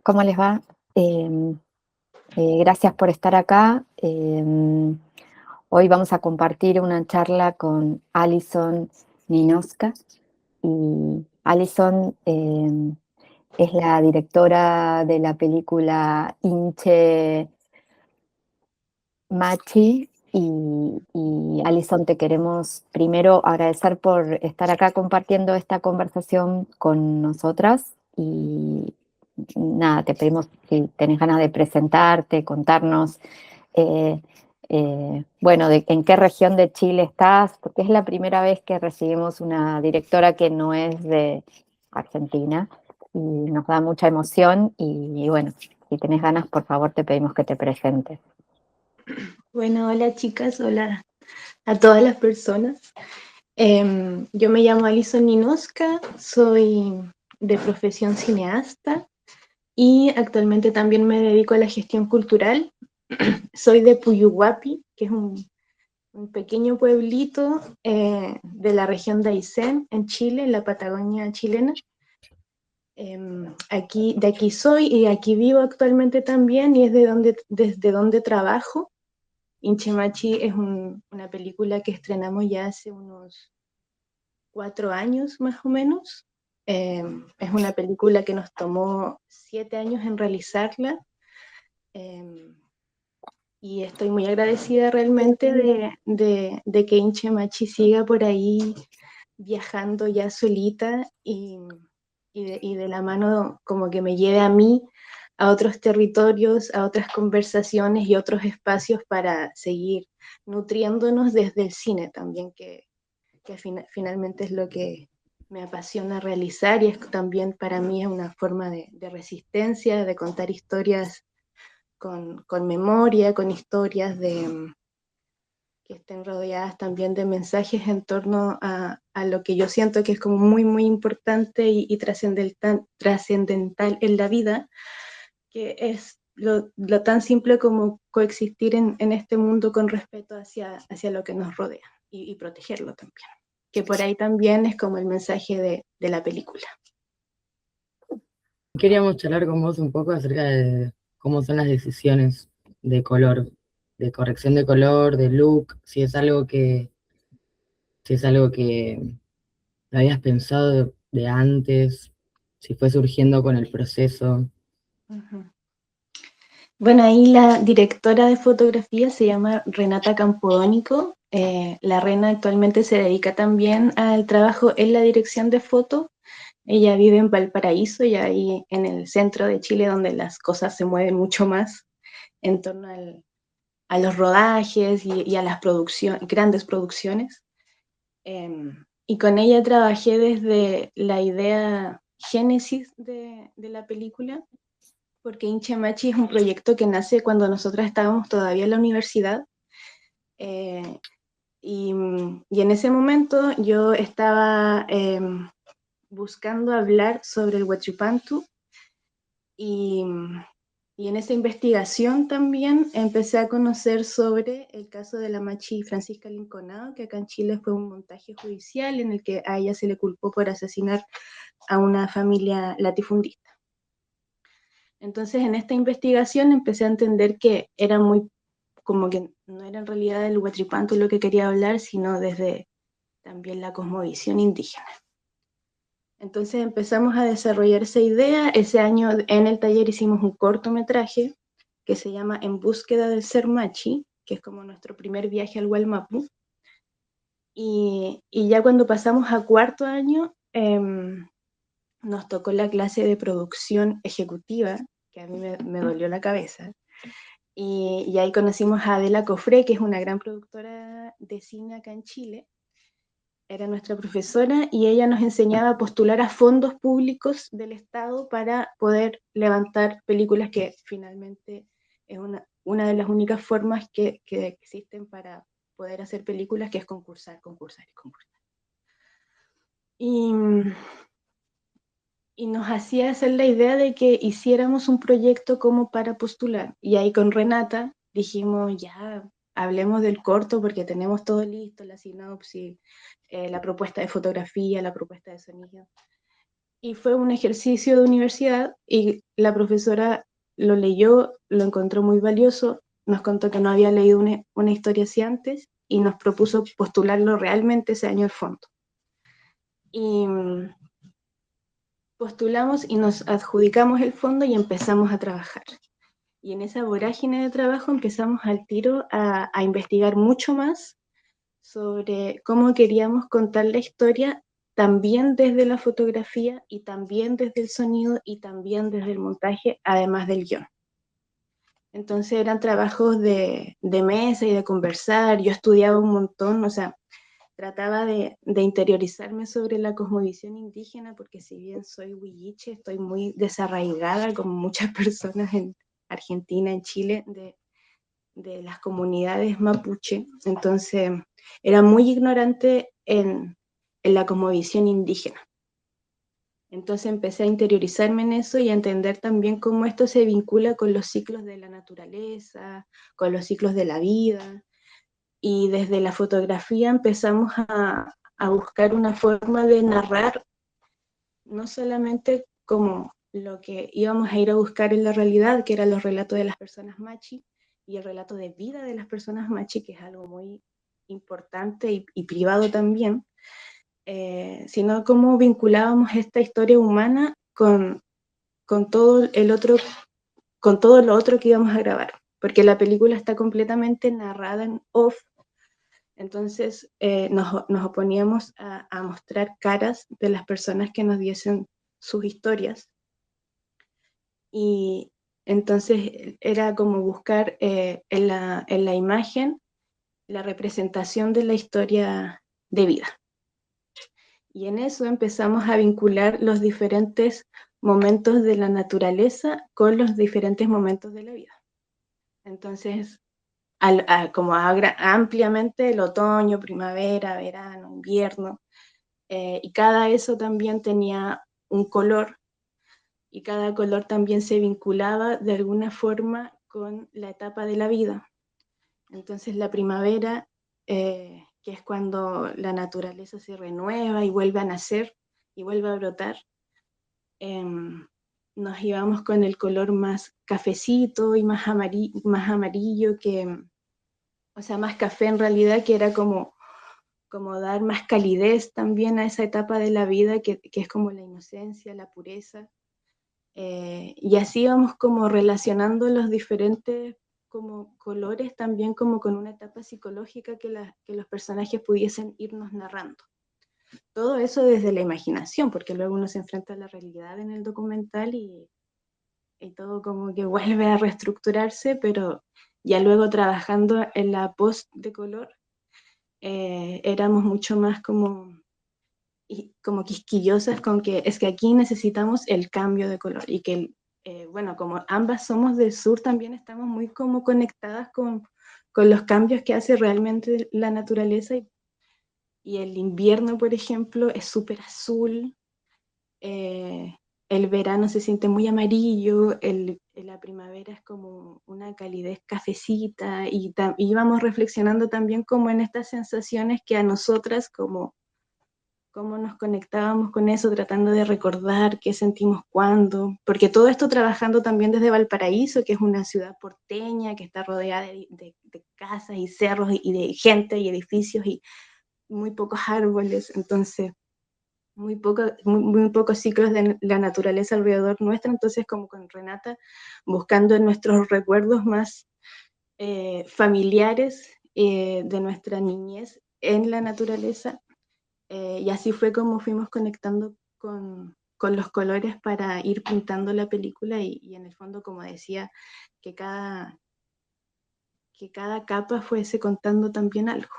¿Cómo les va? Gracias por estar acá. Hoy vamos a compartir una charla con Alison Ninoska. Y Alison es la directora de la película Inche Machi. Y Alison, te queremos primero agradecer por estar acá compartiendo esta conversación con nosotras. Y nada, te pedimos si tenés ganas de presentarte, contarnos, eh, bueno, en qué región de Chile estás, porque es la primera vez que recibimos una directora que no es de Argentina y nos da mucha emoción. Y bueno, si tenés ganas, por favor, te pedimos que te presentes. Bueno, hola chicas, hola a todas las personas. Yo me llamo Alison Ninoska, soy de profesión cineasta y actualmente también me dedico a la gestión cultural. Soy de Puyuhuapi, que es un pequeño pueblito de la región de Aysén, en Chile, en la Patagonia chilena. De aquí soy y aquí vivo actualmente también y es desde donde trabajo. Inche Machi es una película que estrenamos ya hace unos 4 años más o menos. Es una película que nos tomó 7 años en realizarla, eh, y estoy muy agradecida realmente de que Inche Machi siga por ahí viajando ya solita y de la mano como que me lleve a mí a otros territorios, a otras conversaciones y otros espacios para seguir nutriéndonos desde el cine también, que finalmente es lo que me apasiona realizar y es también para mí es una forma de resistencia, de contar historias con memoria, con historias que estén rodeadas también de mensajes en torno a lo que yo siento que es como muy, muy importante y trascendental en la vida, que es lo tan simple como coexistir en este mundo con respeto hacia lo que nos rodea y protegerlo también, que por ahí también es como el mensaje de la película. Queríamos charlar con vos un poco acerca de cómo son las decisiones de color, de corrección de color, de look, si es algo que lo habías pensado de antes, si fue surgiendo con el proceso. Uh-huh. Bueno, ahí la directora de fotografía se llama Renata Campodónico. La Rena actualmente se dedica también al trabajo en la dirección de foto. Ella vive en Valparaíso y ahí en el centro de Chile donde las cosas se mueven mucho más en torno a los rodajes y a las grandes producciones. Y con ella trabajé desde la idea génesis de la película, porque Inche Machi es un proyecto que nace cuando nosotras estábamos todavía en la universidad. eh, y en ese momento yo estaba buscando hablar sobre el Huachipantu y, y en esa investigación también empecé a conocer sobre el caso de la Machi Francisca Linconado, que acá en Chile fue un montaje judicial en el que a ella se le culpó por asesinar a una familia latifundista. Entonces, en esta investigación empecé a entender que era muy, como que no era en realidad el Huachipantu lo que quería hablar, sino desde también la cosmovisión indígena. Entonces empezamos a desarrollar esa idea. Ese año en el taller hicimos un cortometraje que se llama En búsqueda del ser machi, que es como nuestro primer viaje al Wallmapu. Y ya cuando pasamos a cuarto año, nos tocó la clase de producción ejecutiva, que a mí me dolió la cabeza. Y ahí conocimos a Adela Cofré, que es una gran productora de cine acá en Chile. Era nuestra profesora y ella nos enseñaba a postular a fondos públicos del Estado para poder levantar películas, que finalmente es una de las únicas formas que existen para poder hacer películas, que es concursar, concursar y concursar. Y nos hacía hacer la idea de que hiciéramos un proyecto como para postular. Y ahí con Renata dijimos, ya, hablemos del corto porque tenemos todo listo, la sinopsis, la propuesta de fotografía, la propuesta de sonido. Y fue un ejercicio de universidad y la profesora lo leyó, lo encontró muy valioso, nos contó que no había leído una historia así antes y nos propuso postularlo realmente ese año al fondo. Y postulamos y nos adjudicamos el fondo y empezamos a trabajar. Y en esa vorágine de trabajo empezamos al tiro a investigar mucho más sobre cómo queríamos contar la historia, también desde la fotografía y también desde el sonido y también desde el montaje, además del guión. Entonces eran trabajos de mesa y de conversar, yo estudiaba un montón, o sea, trataba de interiorizarme sobre la cosmovisión indígena, porque si bien soy huilliche, estoy muy desarraigada, como muchas personas en Argentina, en Chile, de las comunidades mapuche. Entonces, era muy ignorante en la cosmovisión indígena. Entonces empecé a interiorizarme en eso y a entender también cómo esto se vincula con los ciclos de la naturaleza, con los ciclos de la vida, y desde la fotografía empezamos a buscar una forma de narrar, no solamente como lo que íbamos a ir a buscar en la realidad, que eran los relatos de las personas machi y el relato de vida de las personas machi, que es algo muy importante y privado también, sino cómo vinculábamos esta historia humana con todo el otro, con todo lo otro que íbamos a grabar, porque la película está completamente narrada en off. Entonces nos oponíamos a mostrar caras de las personas que nos diesen sus historias. Y entonces era como buscar en la imagen la representación de la historia de vida. Y en eso empezamos a vincular los diferentes momentos de la naturaleza con los diferentes momentos de la vida. Entonces, como ampliamente el otoño, primavera, verano, invierno, y cada eso también tenía un color, y cada color también se vinculaba de alguna forma con la etapa de la vida. Entonces la primavera, que es cuando la naturaleza se renueva y vuelve a nacer y vuelve a brotar, nos íbamos con el color más cafecito y más amarillo que, o sea, más café en realidad, que era como dar más calidez también a esa etapa de la vida que es como la inocencia, la pureza. Y así vamos como relacionando los diferentes como colores también como con una etapa psicológica que los personajes pudiesen irnos narrando. Todo eso desde la imaginación, porque luego uno se enfrenta a la realidad en el documental y todo como que vuelve a reestructurarse, pero ya luego trabajando en la post de color, éramos mucho más como quisquillosas con que es que aquí necesitamos el cambio de color y que, bueno, como ambas somos del sur, también estamos muy como conectadas con los cambios que hace realmente la naturaleza y el invierno, por ejemplo, es súper azul, eh, el verano se siente muy amarillo, la primavera es como una calidez cafecita y íbamos reflexionando también como en estas sensaciones que a nosotras como cómo nos conectábamos con eso, tratando de recordar qué sentimos cuándo, porque todo esto trabajando también desde Valparaíso, que es una ciudad porteña, que está rodeada de casas y cerros y de gente y edificios y muy pocos árboles, entonces muy pocos ciclos de la naturaleza alrededor nuestra, entonces como con Renata, buscando en nuestros recuerdos más familiares de nuestra niñez en la naturaleza, y así fue como fuimos conectando con los colores para ir pintando la película y en el fondo, como decía, que cada capa fuese contando también algo.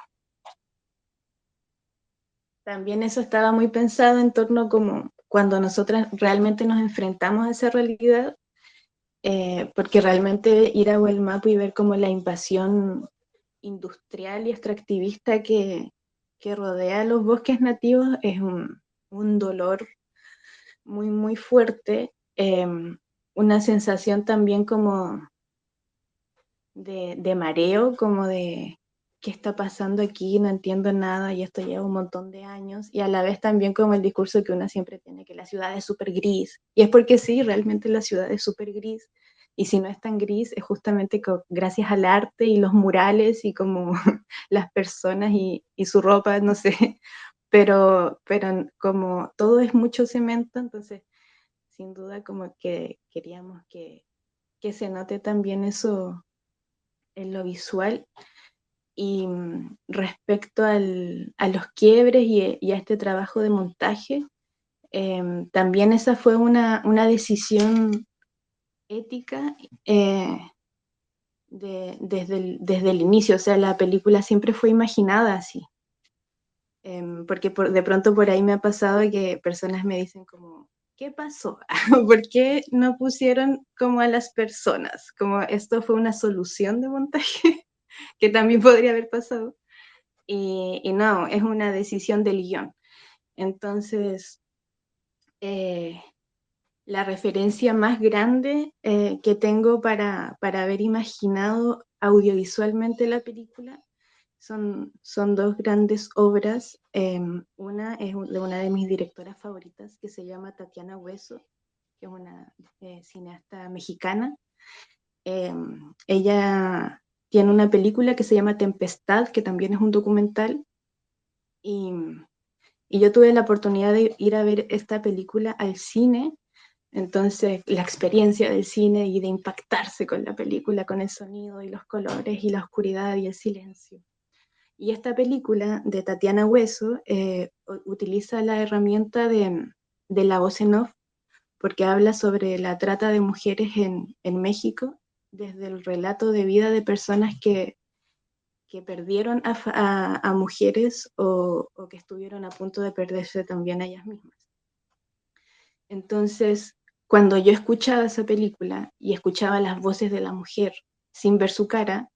También eso estaba muy pensado en torno como cuando nosotras realmente nos enfrentamos a esa realidad, porque realmente ir a Huelmapu y ver como la invasión industrial y extractivista que rodea los bosques nativos es un dolor muy, muy fuerte, una sensación también como de mareo, como de ¿qué está pasando aquí? No entiendo nada y esto lleva un montón de años. Y a la vez también como el discurso que una siempre tiene, que la ciudad es súper gris. Y es porque sí, realmente la ciudad es súper gris. Y si no es tan gris, es justamente gracias al arte y los murales y como las personas y su ropa, no sé. Pero como todo es mucho cemento, entonces sin duda como que queríamos que se note también eso en lo visual. Y respecto a los quiebres y a este trabajo de montaje, también esa fue una decisión ética desde el inicio, o sea, la película siempre fue imaginada así. Porque de pronto por ahí me ha pasado que personas me dicen como, ¿qué pasó? ¿Por qué no pusieron como a las personas? Como esto fue una solución de montaje, que también podría haber pasado. Y no, es una decisión del guión. Entonces, la referencia más grande que tengo para haber imaginado audiovisualmente la película son dos grandes obras. Una es de una de mis directoras favoritas que se llama Tatiana Hueso, que es una cineasta mexicana. Ella tiene una película que se llama Tempestad, que también es un documental, y, y yo tuve la oportunidad de ir a ver esta película al cine. Entonces, la experiencia del cine y de impactarse con la película, con el sonido y los colores y la oscuridad y el silencio. Y esta película de Tatiana Hueso utiliza la herramienta de la voz en off, porque habla sobre la trata de mujeres en México, desde el relato de vida de personas que perdieron a mujeres o que estuvieron a punto de perderse también a ellas mismas. Entonces, cuando yo escuchaba esa película y escuchaba las voces de la mujer sin ver su cara,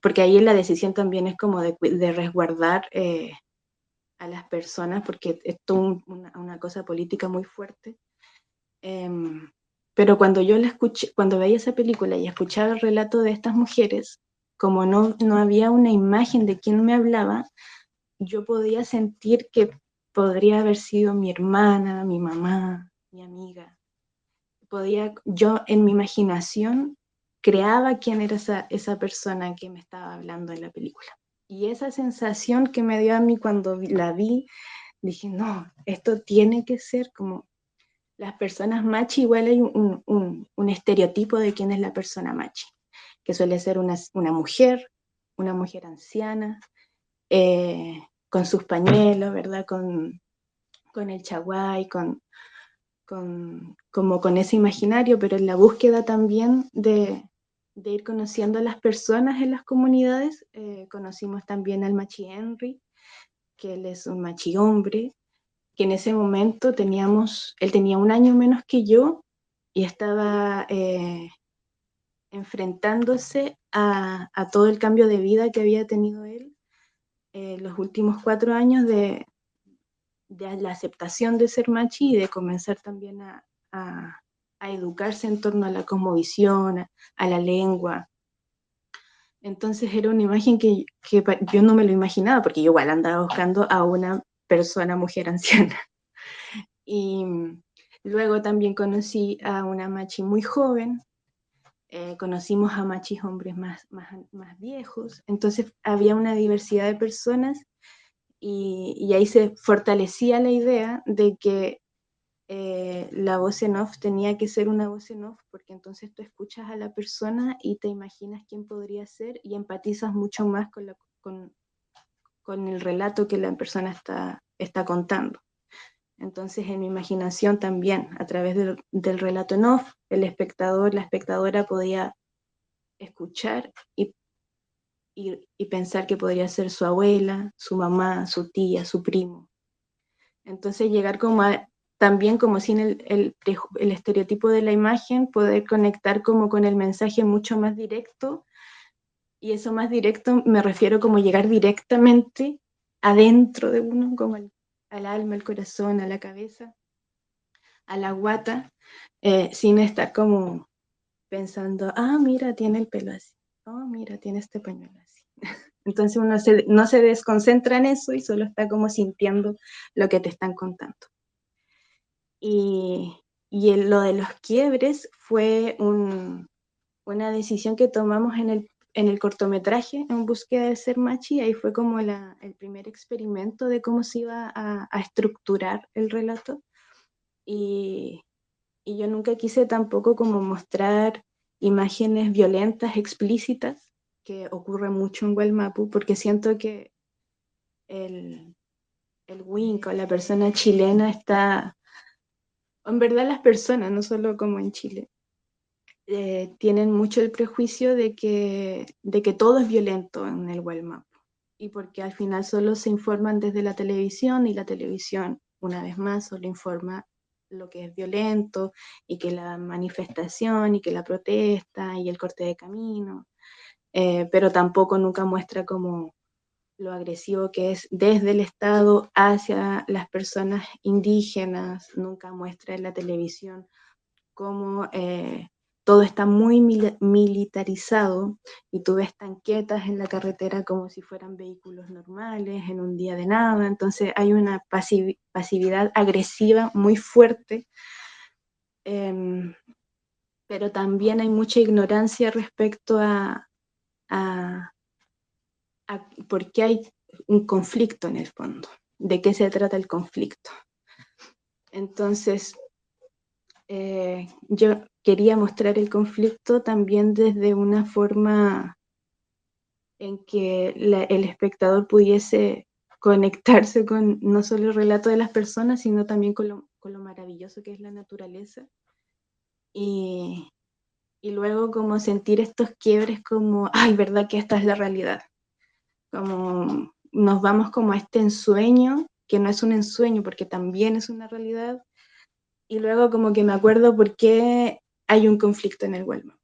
porque ahí la decisión también es como de resguardar a las personas, porque es toda una cosa política muy fuerte. Pero cuando yo la escuché, cuando veía esa película y escuchaba el relato de estas mujeres, como no había una imagen de quién me hablaba, yo podía sentir que podría haber sido mi hermana, mi mamá, mi amiga. Yo en mi imaginación creaba quién era esa persona que me estaba hablando en la película. Y esa sensación que me dio a mí cuando la vi, dije, no, esto tiene que ser como las personas machi. Igual hay un estereotipo de quién es la persona machi, que suele ser una mujer anciana, con sus pañuelos, ¿verdad? Con el chaguay, como con ese imaginario, pero en la búsqueda también de ir conociendo a las personas en las comunidades, conocimos también al Machi Henry, que él es un machi hombre, que en ese momento él tenía un año menos que yo y estaba enfrentándose a todo el cambio de vida que había tenido él los últimos 4 años de la aceptación de ser machi y de comenzar también a educarse en torno a la cosmovisión, a la lengua. Entonces era una imagen que yo no me lo imaginaba, porque yo igual andaba buscando a una persona, mujer anciana. Y luego también conocí a una machi muy joven, conocimos a machis hombres más viejos, entonces había una diversidad de personas y ahí se fortalecía la idea de que la voz en off tenía que ser una voz en off, porque entonces tú escuchas a la persona y te imaginas quién podría ser y empatizas mucho más con el relato que la persona está contando. Entonces en mi imaginación también, a través del relato en off, el espectador, la espectadora podía escuchar y pensar que podría ser su abuela, su mamá, su tía, su primo. Entonces llegar también como sin el estereotipo de la imagen, poder conectar como con el mensaje mucho más directo, y eso más directo me refiero como llegar directamente adentro de uno, como al alma, al corazón, a la cabeza, a la guata, sin estar como pensando, mira, tiene el pelo así, mira, tiene este pañuelo así. Entonces uno no se desconcentra en eso y solo está como sintiendo lo que te están contando. Y lo de los quiebres fue una decisión que tomamos en el cortometraje, en búsqueda de ser machi. Ahí fue como el primer experimento de cómo se iba a estructurar el relato. Y yo nunca quise tampoco como mostrar imágenes violentas, explícitas, que ocurre mucho en Wellmapu, porque siento que el Winco, la persona chilena, está, en verdad las personas, no solo como en Chile, tienen mucho el prejuicio de que todo es violento en el Wellmapu, y porque al final solo se informan desde la televisión, y la televisión, una vez más, solo informa lo que es violento, y que la manifestación, y que la protesta, y el corte de camino, pero tampoco nunca muestra como lo agresivo que es desde el Estado hacia las personas indígenas. Nunca muestra en la televisión cómo todo está muy militarizado, y tú ves tanquetas en la carretera como si fueran vehículos normales en un día de nada. Entonces hay una pasividad agresiva muy fuerte, pero también hay mucha ignorancia respecto a por qué hay un conflicto en el fondo, de qué se trata el conflicto. Entonces, yo quería mostrar el conflicto también desde una forma en que el espectador pudiese conectarse con no solo el relato de las personas, sino también con lo maravilloso que es la naturaleza. Y luego como sentir estos quiebres como, ay, ¿verdad que esta es la realidad? Como nos vamos como a este ensueño, que no es un ensueño porque también es una realidad, y luego como que me acuerdo por qué hay un conflicto en el Wellman.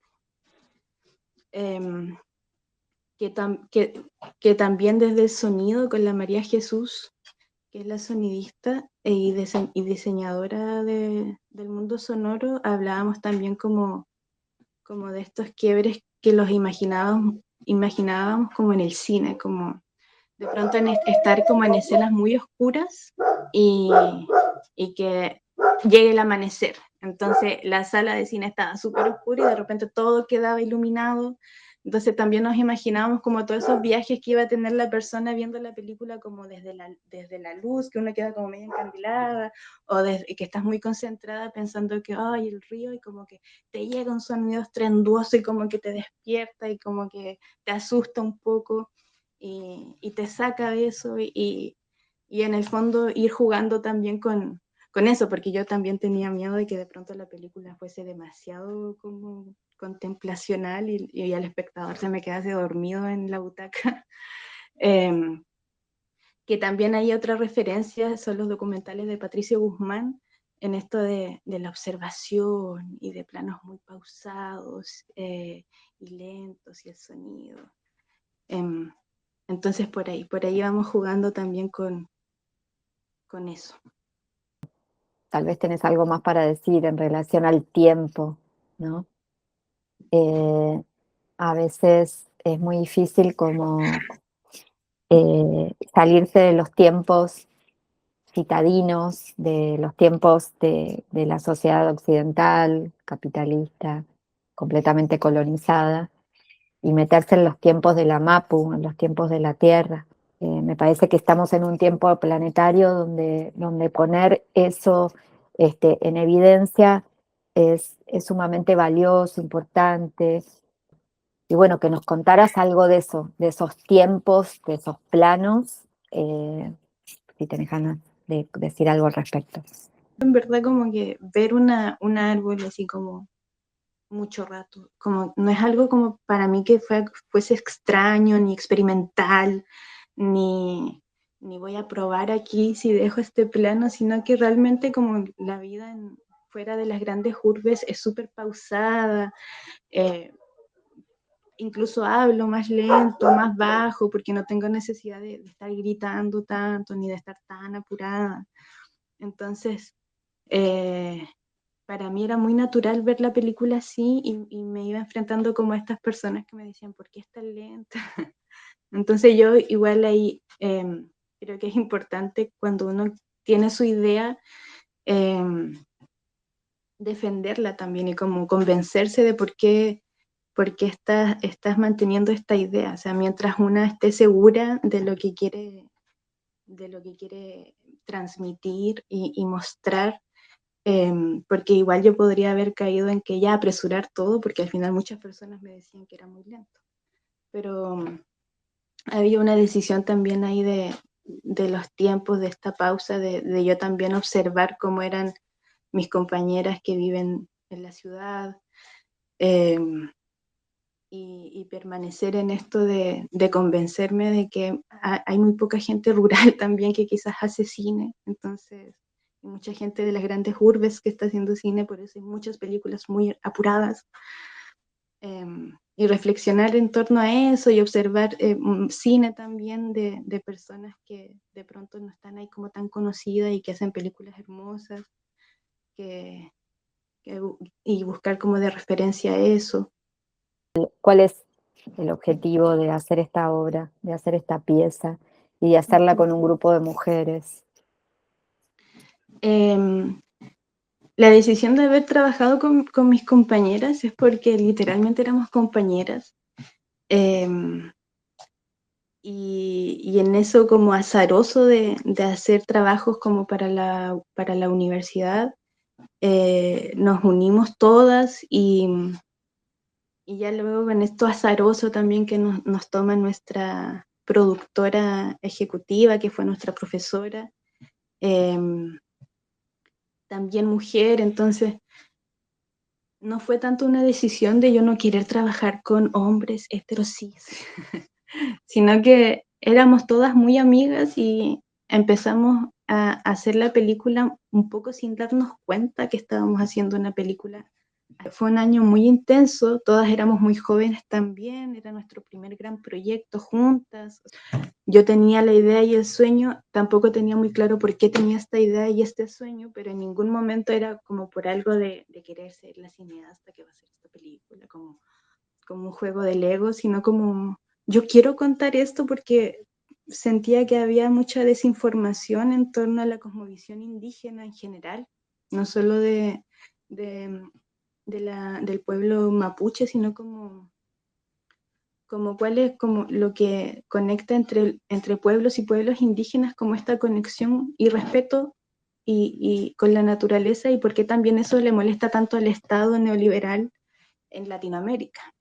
Que también desde el sonido, con la María Jesús, que es la sonidista y diseñadora del mundo sonoro, hablábamos también como de estos quiebres que los imaginábamos como en el cine, como de pronto estar como en escenas muy oscuras, y que llegue el amanecer. Entonces la sala de cine estaba súper oscura y de repente todo quedaba iluminado. Entonces también nos imaginábamos como todos esos viajes que iba a tener la persona viendo la película, como desde la luz, que uno queda como medio encandilada, o que estás muy concentrada pensando que, ay, el río, y como que te llega un sonido estrenduoso y como que te despierta y como que te asusta un poco. Y te saca de eso, y en el fondo ir jugando también con eso, porque yo también tenía miedo de que de pronto la película fuese demasiado como contemplacional, y al espectador se me quedase dormido en la butaca. Que también hay otra referencia, son los documentales de Patricio Guzmán, en esto de la observación y de planos muy pausados y lentos, y el sonido. Entonces por ahí vamos jugando también con eso. Tal vez tenés algo más para decir en relación al tiempo, ¿no? A veces es muy difícil como salirse de los tiempos citadinos, de los tiempos de la sociedad occidental, capitalista, completamente colonizada, y meterse en los tiempos de la Mapu, en los tiempos de la Tierra. Me parece que estamos en un tiempo planetario donde poner eso en evidencia es sumamente valioso, importante. Y bueno, que nos contaras algo de eso, de esos tiempos, de esos planos, si tenés ganas de decir algo al respecto. En verdad como que ver un árbol así como mucho rato, como no es algo como para mí que fuese extraño, ni experimental, ni voy a probar aquí si dejo este plano, sino que realmente como la vida fuera de las grandes urbes es súper pausada. Incluso hablo más lento, más bajo, porque no tengo necesidad de estar gritando tanto, ni de estar tan apurada. Entonces, para mí era muy natural ver la película así, y me iba enfrentando como a estas personas que me decían, ¿por qué es tan lenta? Entonces yo igual ahí creo que es importante cuando uno tiene su idea, defenderla también y como convencerse de por qué estás manteniendo esta idea. O sea, mientras una esté segura de lo que quiere transmitir y mostrar, porque igual yo podría haber caído en que ya apresurar todo, porque al final muchas personas me decían que era muy lento. Pero había una decisión también ahí de los tiempos, de esta pausa, de yo también observar cómo eran mis compañeras que viven en la ciudad, eh, y permanecer en esto de convencerme de que hay muy poca gente rural también que quizás hace cine, entonces hay mucha gente de las grandes urbes que está haciendo cine, por eso hay muchas películas muy apuradas. Y reflexionar en torno a eso y observar cine también de personas que de pronto no están ahí como tan conocidas y que hacen películas hermosas, que, que, y buscar como de referencia a eso. ¿Cuál es el objetivo de hacer esta obra, de hacer esta pieza y de hacerla con un grupo de mujeres? La decisión de haber trabajado con mis compañeras es porque literalmente éramos compañeras. Y en eso como azaroso de hacer trabajos como para la universidad, nos unimos todas y ya luego en esto azaroso también que nos toma nuestra productora ejecutiva, que fue nuestra profesora, también mujer, entonces no fue tanto una decisión de yo no querer trabajar con hombres heterosis, sino que éramos todas muy amigas y empezamos a hacer la película un poco sin darnos cuenta que estábamos haciendo una película. Fue un año muy intenso, todas éramos muy jóvenes también, era nuestro primer gran proyecto juntas. Yo tenía la idea y el sueño, tampoco tenía muy claro por qué tenía esta idea y este sueño, pero en ningún momento era como por algo de querer ser la cineasta que va a hacer esta película, como un juego de Lego, sino como yo quiero contar esto porque sentía que había mucha desinformación en torno a la cosmovisión indígena en general, no solo de del pueblo mapuche, sino como cuál es como lo que conecta entre pueblos y pueblos indígenas, como esta conexión y respeto y con la naturaleza, y por qué también eso le molesta tanto al Estado neoliberal en Latinoamérica.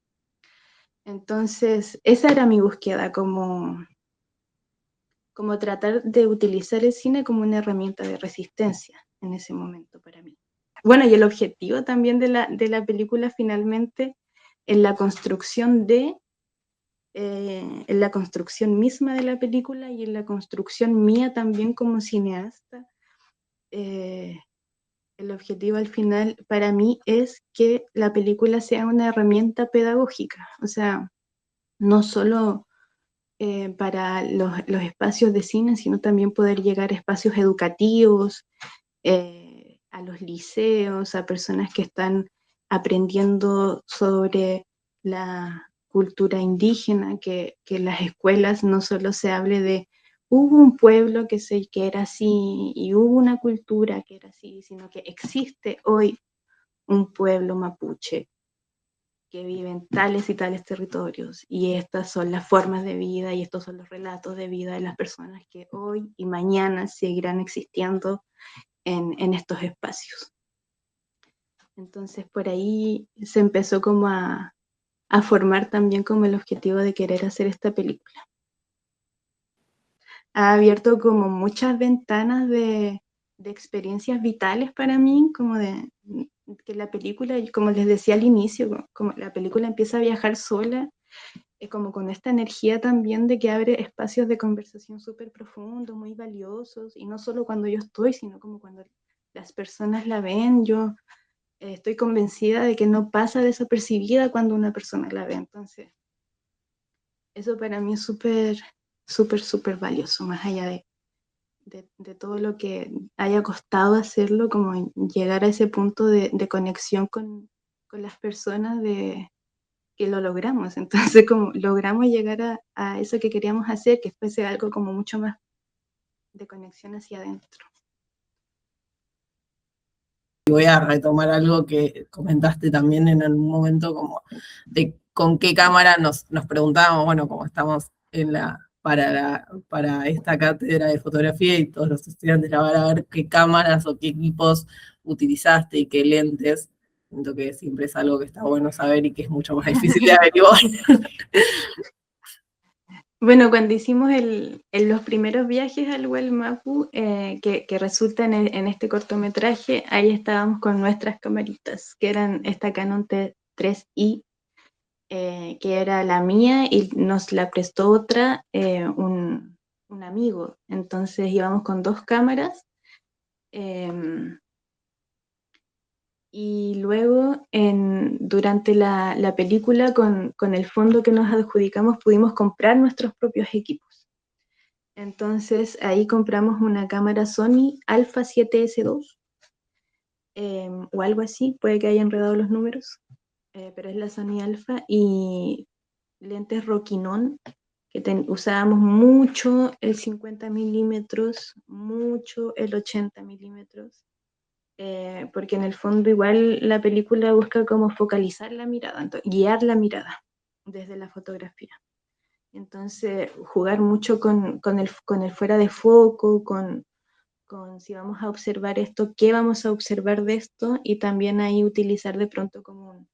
Entonces, esa era mi búsqueda, como tratar de utilizar el cine como una herramienta de resistencia en ese momento para mí. Bueno, y el objetivo también de la película finalmente, en la construcción en la construcción misma de la película y en la construcción mía también como cineasta, el objetivo al final para mí es que la película sea una herramienta pedagógica, o sea, no solo para los espacios de cine, sino también poder llegar a espacios educativos, a los liceos, a personas que están aprendiendo sobre la cultura indígena, que en las escuelas no solo se hable de hubo un pueblo que era así y hubo una cultura que era así, sino que existe hoy un pueblo mapuche que vive en tales y tales territorios, y estas son las formas de vida y estos son los relatos de vida de las personas que hoy y mañana seguirán existiendo en estos espacios. Entonces por ahí se empezó como a formar también como el objetivo de querer hacer esta película. Ha abierto como muchas ventanas de experiencias vitales para mí, como de que la película, como les decía al inicio, como la película empieza a viajar sola, como con esta energía también de que abre espacios de conversación súper profundos, muy valiosos, y no solo cuando yo estoy, sino como cuando las personas la ven. Yo estoy convencida de que no pasa desapercibida cuando una persona la ve, entonces eso para mí es súper, súper, súper valioso, más allá de todo lo que haya costado hacerlo, como llegar a ese punto de conexión con las personas, que lo logramos. Entonces, como logramos llegar a eso que queríamos hacer, que fuese algo como mucho más de conexión hacia adentro. Voy a retomar algo que comentaste también en algún momento, como de con qué cámara nos preguntábamos, bueno, como estamos para esta cátedra de fotografía y todos los estudiantes la van a ver, qué cámaras o qué equipos utilizaste y qué lentes. Siento que siempre es algo que está bueno saber y que es mucho más difícil de averiguar. Bueno, cuando hicimos los primeros viajes al Mapu, que resultan en este cortometraje, ahí estábamos con nuestras camaritas, que eran esta Canon T3i, que era la mía, y nos la prestó otra, un amigo. Entonces íbamos con 2 cámaras. Y luego, durante la película, con el fondo que nos adjudicamos, pudimos comprar nuestros propios equipos. Entonces ahí compramos una cámara Sony Alpha 7S2, o algo así, puede que haya enredado los números, pero es la Sony Alpha, y lentes Rokinon, que usábamos mucho el 50 milímetros, mucho el 80 milímetros, porque en el fondo igual la película busca como focalizar la mirada, guiar la mirada desde la fotografía. Entonces, jugar mucho con el fuera de foco, con si vamos a observar esto, qué vamos a observar de esto, y también ahí utilizar de pronto como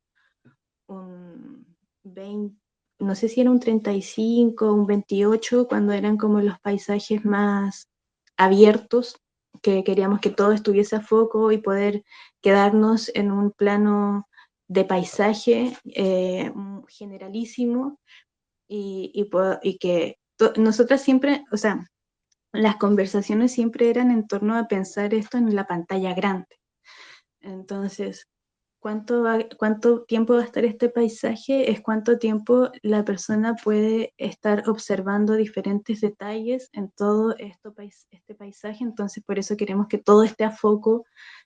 un 20, no sé si era un 35, un 28, cuando eran como los paisajes más abiertos, que queríamos que todo estuviese a foco y poder quedarnos en un plano de paisaje generalísimo, y que nosotras siempre, o sea, las conversaciones siempre eran en torno a pensar esto en la pantalla grande. Entonces, ¿cuánto tiempo va a estar este paisaje? Es cuánto tiempo la persona puede estar observando diferentes detalles en todo este paisaje. Entonces, por eso queremos que todo esté a foco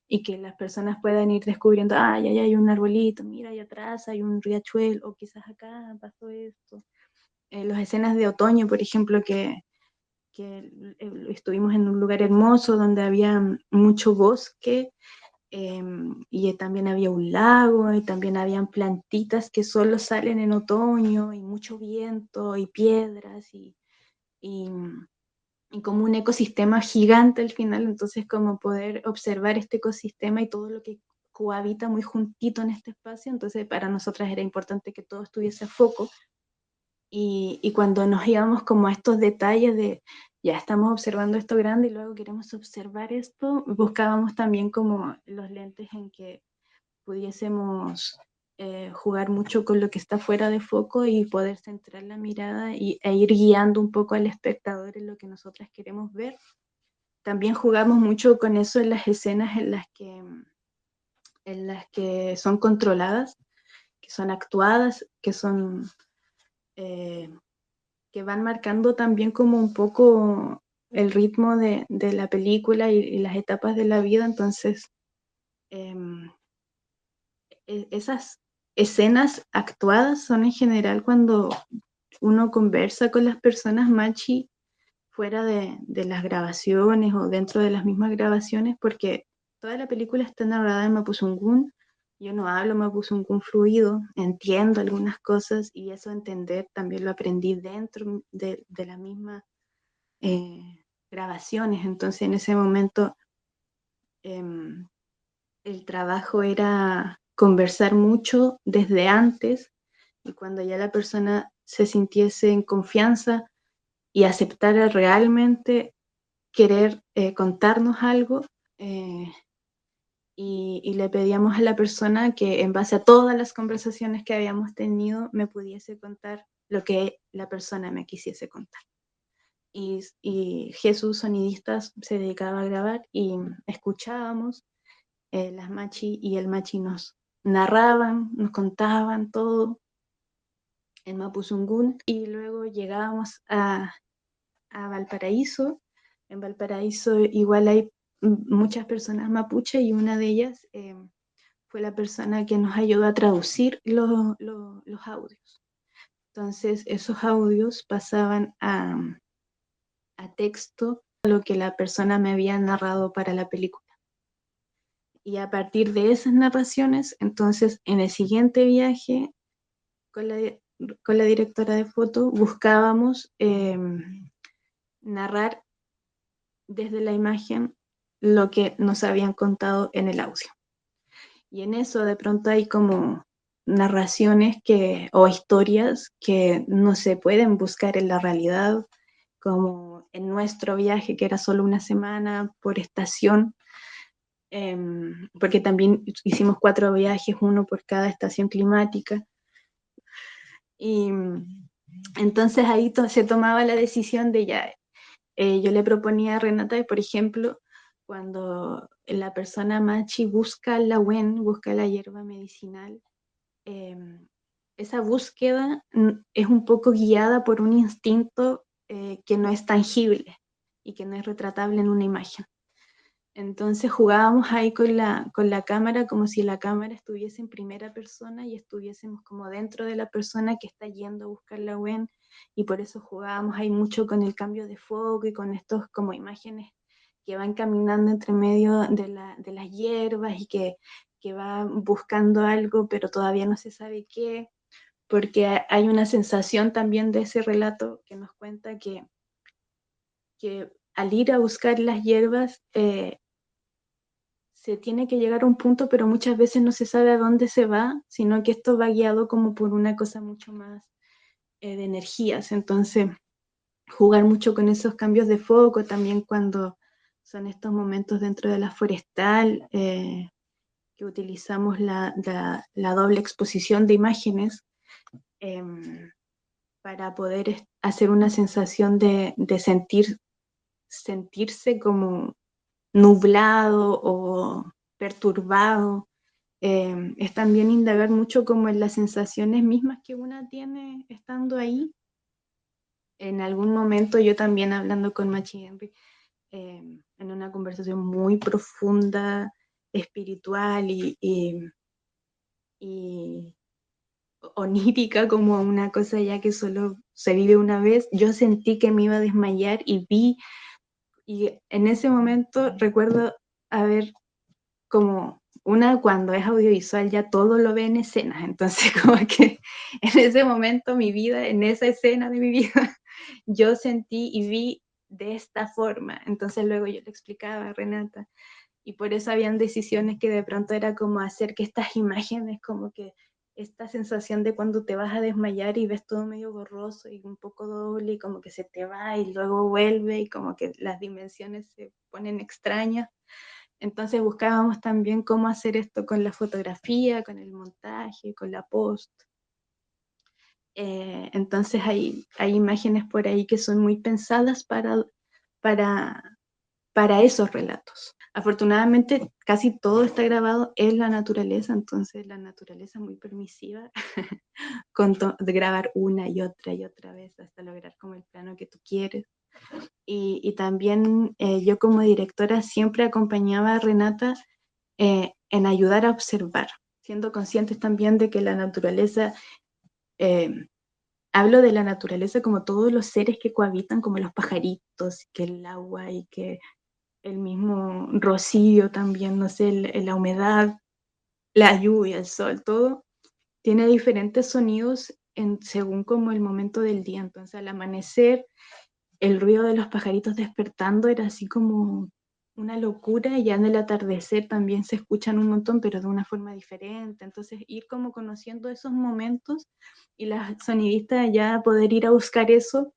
y que las personas puedan ir descubriendo, ya hay un arbolito, mira, allá atrás hay un riachuelo, o quizás acá pasó esto. Las escenas de otoño, por ejemplo, que estuvimos en un lugar hermoso donde había mucho bosque, y también había un lago, y también habían plantitas que solo salen en otoño, y mucho viento y piedras, y como un ecosistema gigante al final. Entonces, como poder observar este ecosistema y todo lo que cohabita muy juntito en este espacio. Entonces, para nosotras era importante que todo estuviese a foco. Y cuando nos íbamos como a estos detalles de, ya estamos observando esto grande y luego queremos observar esto, buscábamos también como los lentes en que pudiésemos jugar mucho con lo que está fuera de foco y poder centrar la mirada e ir guiando un poco al espectador en lo que nosotras queremos ver. También jugamos mucho con eso en las escenas en las que son controladas, que son actuadas, que son... que van marcando también como un poco el ritmo de la película y las etapas de la vida. Entonces, esas escenas actuadas son en general cuando uno conversa con las personas machi fuera de las grabaciones o dentro de las mismas grabaciones, porque toda la película está narrada en Mapuzungún. Yo no hablo Mapuzungún fluido, entiendo algunas cosas, y eso entender también lo aprendí dentro de las mismas grabaciones. Entonces, en ese momento, el trabajo era conversar mucho desde antes, y cuando ya la persona se sintiese en confianza y aceptara realmente querer contarnos algo, y le pedíamos a la persona que en base a todas las conversaciones que habíamos tenido me pudiese contar lo que la persona me quisiese contar. Y Jesús, sonidistas, se dedicaba a grabar y escuchábamos, las machi y el machi nos narraban, nos contaban todo en Mapuzungún, y luego llegábamos a Valparaíso. En Valparaíso igual hay muchas personas mapuche, y una de ellas fue la persona que nos ayudó a traducir los audios. Entonces, esos audios pasaban a texto, lo que la persona me había narrado para la película. Y a partir de esas narraciones, entonces, en el siguiente viaje, con la directora de foto, buscábamos narrar desde la imagen lo que nos habían contado en el audio. Y en eso de pronto hay como narraciones o historias que no se pueden buscar en la realidad, como en nuestro viaje, que era solo una semana por estación, porque también hicimos 4 viajes, uno por cada estación climática. Y entonces ahí se tomaba la decisión de ya, yo le proponía a Renata, por ejemplo, cuando la persona machi busca la WEN, busca la hierba medicinal, esa búsqueda es un poco guiada por un instinto que no es tangible y que no es retratable en una imagen. Entonces jugábamos ahí con la cámara como si la cámara estuviese en primera persona y estuviésemos como dentro de la persona que está yendo a buscar la WEN, y por eso jugábamos ahí mucho con el cambio de foco y con estos como imágenes que van caminando entre medio de las hierbas y que van buscando algo pero todavía no se sabe qué, porque hay una sensación también de ese relato que nos cuenta que al ir a buscar las hierbas se tiene que llegar a un punto, pero muchas veces no se sabe a dónde se va, sino que esto va guiado como por una cosa mucho más de energías. Entonces, jugar mucho con esos cambios de foco, también cuando son estos momentos dentro de la forestal, que utilizamos la doble exposición de imágenes para poder hacer una sensación de sentirse como nublado o perturbado. Es también indagar mucho como en las sensaciones mismas que una tiene estando ahí. En algún momento yo también hablando con Machi Henry, en una conversación muy profunda, espiritual y onírica, como una cosa ya que solo se vive una vez, yo sentí que me iba a desmayar y en ese momento recuerdo haber como cuando es audiovisual ya todo lo ve en escenas, entonces como que en ese momento mi vida, en esa escena de mi vida, yo sentí y vi de esta forma, entonces luego yo le explicaba a Renata, y por eso habían decisiones que de pronto era como hacer que estas imágenes, como que esta sensación de cuando te vas a desmayar y ves todo medio borroso y un poco doble y como que se te va y luego vuelve y como que las dimensiones se ponen extrañas. Entonces buscábamos también cómo hacer esto con la fotografía, con el montaje, con la post. Entonces hay imágenes por ahí que son muy pensadas para esos relatos. Afortunadamente casi todo está grabado en la naturaleza, entonces la naturaleza es muy permisiva de grabar una y otra vez hasta lograr como el plano que tú quieres. Y también yo como directora siempre acompañaba a Renata en ayudar a observar, siendo conscientes también de que la naturaleza, hablo de la naturaleza como todos los seres que cohabitan, como los pajaritos, que el agua y que el mismo rocío también, no sé, la humedad, la lluvia, el sol, todo tiene diferentes sonidos según como el momento del día. Entonces al amanecer el ruido de los pajaritos despertando era así como una locura, y ya en el atardecer también se escuchan un montón, pero de una forma diferente. Entonces ir como conociendo esos momentos y las sonidistas ya poder ir a buscar eso.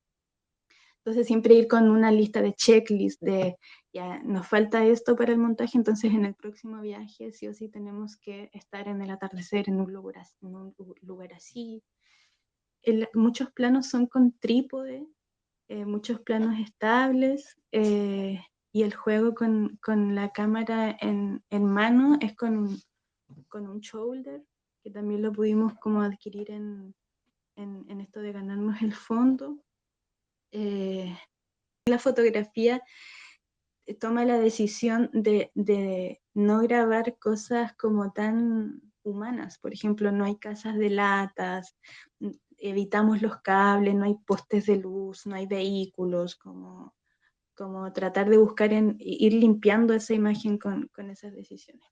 Entonces siempre ir con una lista de checklist de ya nos falta esto para el montaje, entonces en el próximo viaje sí o sí tenemos que estar en el atardecer en un lugar así. Muchos planos son con trípode, muchos planos estables, y el juego con la cámara en mano es con un shoulder, que también lo pudimos como adquirir en esto de ganarnos el fondo. La fotografía toma la decisión de no grabar cosas como tan humanas. Por ejemplo, no hay casas de latas, evitamos los cables, no hay postes de luz, no hay vehículos, como tratar de buscar ir limpiando esa imagen con esas decisiones.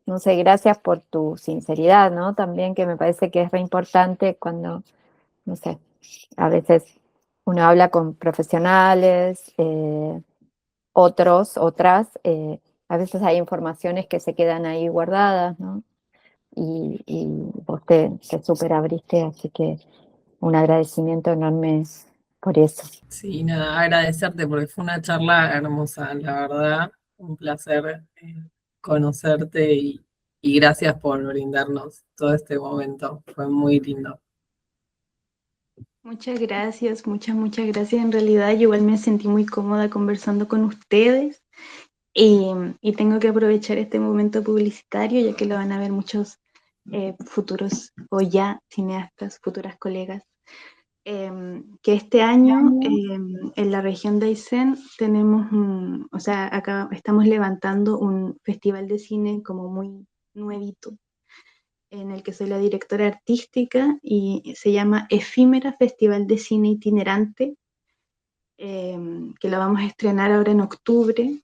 No sé, gracias por tu sinceridad, ¿no? También, que me parece que es re importante cuando, no sé, a veces uno habla con profesionales, otras, a veces hay informaciones que se quedan ahí guardadas, ¿no? Y vos te súper abriste, así que un agradecimiento enorme por eso. Sí, nada, agradecerte porque fue una charla hermosa, la verdad, un placer conocerte y gracias por brindarnos todo este momento, fue muy lindo. Muchas gracias, muchas gracias. En realidad yo igual me sentí muy cómoda conversando con ustedes y tengo que aprovechar este momento publicitario, ya que lo van a ver muchos futuros o ya cineastas, futuras colegas. Que este año en la región de Aysén tenemos, o sea, acá estamos levantando un festival de cine como muy nuevito, en el que soy la directora artística y se llama Efímera Festival de Cine Itinerante, que lo vamos a estrenar ahora en octubre.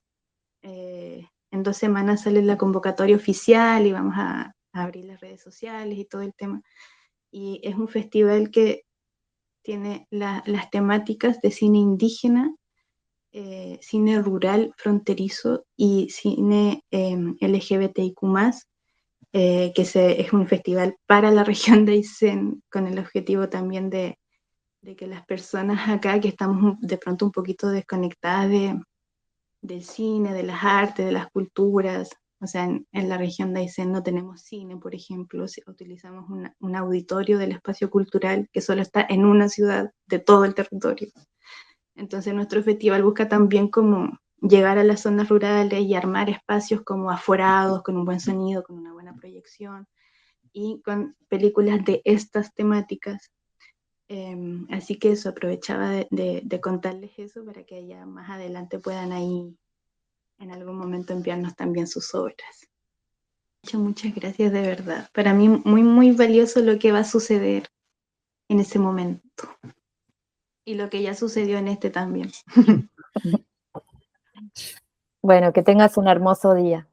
En 2 semanas sale la convocatoria oficial y vamos a abrir las redes sociales y todo el tema. Y es un festival que tiene las temáticas de cine indígena, cine rural fronterizo y cine LGBTIQ+, que es un festival para la región de Aysén, con el objetivo también de que las personas acá que estamos de pronto un poquito desconectadas del cine, de las artes, de las culturas, o sea, en la región de Aysén no tenemos cine, por ejemplo, utilizamos un auditorio del espacio cultural que solo está en una ciudad de todo el territorio. Entonces nuestro festival busca también como llegar a las zonas rurales y armar espacios como aforados, con un buen sonido, con una buena proyección y con películas de estas temáticas. Así que eso, aprovechaba de contarles eso para que allá más adelante puedan ahí en algún momento enviarnos también sus obras. Muchas gracias de verdad. Para mí muy valioso lo que va a suceder en ese momento y lo que ya sucedió en este también. Bueno, que tengas un hermoso día.